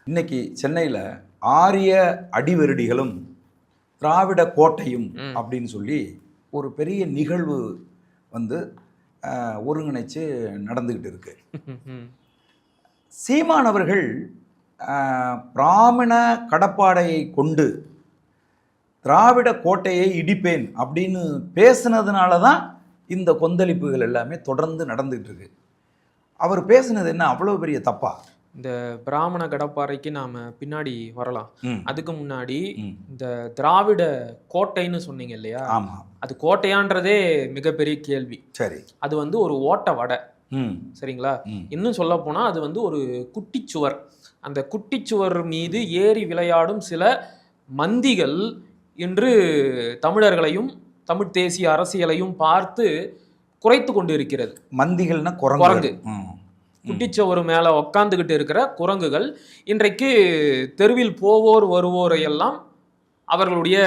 இன்னைக்கு சென்னையில் ஆரிய அடிவருடிகளும் திராவிட கோட்டையும் அப்படின்னு சொல்லி ஒரு பெரிய நிகழ்வு வந்து ஒருங்கிணைச்சு நடந்துக்கிட்டு இருக்கு. சீமான் அவர்கள் பிராமண கடப்பாடையை கொண்டு திராவிட கோட்டையை இடிப்பேன் அப்படின்னு பேசுனதுனால தான் இந்த கொந்தளிப்புகள் எல்லாமே தொடர்ந்து நடந்துகிட்டு இருக்கு. அவர் பேசுனது என்ன அவ்வளோ பெரிய தப்பா? இந்த பிராமண கடப்பாறைக்கு நாம பின்னாடி வரலாம். அதுக்கு முன்னாடி இந்த திராவிட கோட்டைன்னு சொன்னீங்க இல்லையா? ஆமா, அது கோட்டையான்றதே மிகப்பெரிய கேள்வி. சரி, அது வந்து ஒரு ஓட்ட வடை. சரிங்களா? இன்னும் சொல்ல போனா அது வந்து ஒரு குட்டிச்சுவர். அந்த குட்டிச்சுவர் மீது ஏறி விளையாடும் சில மந்திகள் இன்று தமிழர்களையும் தமிழ் தேசிய அரசியலையும் பார்த்து குறைத்து கொண்டு இருக்கிறது. மந்திகள்னா குரங்கு. குட்டிச்சுவர் மேல உக்காந்துகிட்டு இருக்கிற குரங்குகள் இன்றைக்கு தெருவில் போவோர் வருவோரை எல்லாம் அவர்களுடைய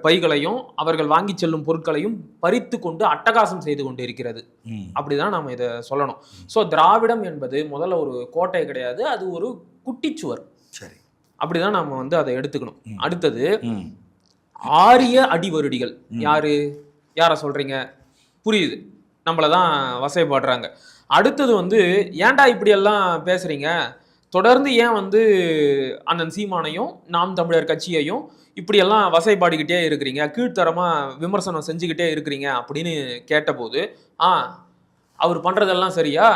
பைகளையும் அவர்கள் வாங்கி செல்லும் பொருட்களையும் பறித்து கொண்டு அட்டகாசம் செய்து கொண்டு இருக்கிறது. அப்படிதான் நாம இதை சொல்லணும். ஸோ திராவிடம் என்பது முதல்ல ஒரு கோட்டை கிடையாது, அது ஒரு குட்டிச்சுவர். சரி, அப்படிதான் நாம வந்து அதை எடுத்துக்கணும். அடுத்தது ஆரிய அடிவருடிகள். யார சொல்றீங்க? புரியுது, நம்மளதான் வசைப்படுறாங்க. அடுத்தது வந்து ஏன்டா இப்படியெல்லாம் பேசுறீங்க, தொடர்ந்து ஏன் வந்து அண்ணன் சீமானையும் நாம் தமிழர் கட்சியையும் இப்படியெல்லாம் வசைப்பாடிக்கிட்டே இருக்கிறீங்க, கீழ்த்தரமா விமர்சனம் செஞ்சுக்கிட்டே இருக்கிறீங்க அப்படின்னு கேட்டபோது, அவர் பண்றதெல்லாம் சரியா?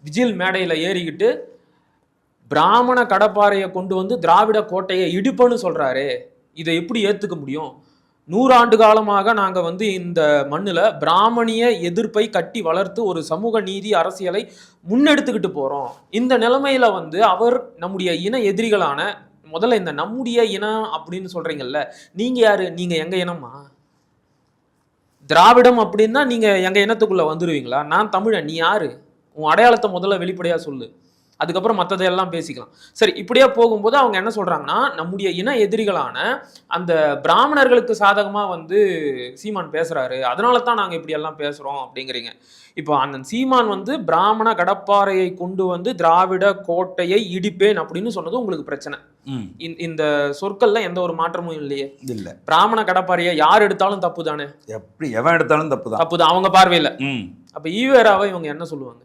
விஜில் மேடையில ஏறிக்கிட்டு பிராமண கடப்பாறையை கொண்டு வந்து திராவிட கோட்டையை இடிப்பன்னு சொல்றாரு, இதை எப்படி ஏத்துக்க முடியும்? 100 ஆண்டு காலமாக நாங்க வந்து இந்த மண்ணுல பிராமணிய எதிர்ப்பை கட்டி வளர்த்து ஒரு சமூக நீதி அரசியலை முன்னெடுத்துக்கிட்டு போறோம். இந்த நிலைமையில வந்து அவர் நம்முடைய இன எதிரிகளான, முதல்ல இந்த நம்முடைய இனம் அப்படின்னு சொல்றீங்கல்ல, நீங்க யாரு? நீங்க எங்க இனமா? திராவிடம் அப்படின்னா நீங்க எங்க இனத்துக்குள்ள வந்துருவீங்களா? நான் தமிழன், நீ யாரு? உன் அடையாளத்தை முதல்ல வெளிப்படையா சொல்லு, அதுக்கப்புறம் மற்றதையெல்லாம் பேசிக்கலாம். சரி, இப்படியே போகும்போது அவங்க என்ன சொல்றாங்கன்னா, நம்முடைய இன எதிரிகளான அந்த பிராமணர்களுக்கு சாதகமா வந்து சீமான் பேசுறாரு, அதனால தான் நாங்க இப்படி எல்லாம் பேசுறோம் அப்படிங்கிறீங்க. இப்போ அந்த சீமான் வந்து பிராமண கடப்பாறையை கொண்டு வந்து திராவிட கோட்டையை இடிப்பேன் அப்படின்னு சொன்னது உங்களுக்கு பிரச்சனை. இந்த சொற்கள்ல எந்த ஒரு மாற்றமும் இல்லையே. இல்ல, பிராமண கடப்பாறையை யார் எடுத்தாலும் தப்பு தானே? எப்படி எவன் எடுத்தாலும் தப்பு தான். அவங்க பார்வையில. அப்ப ஈவேராவை இவங்க என்ன சொல்லுவாங்க?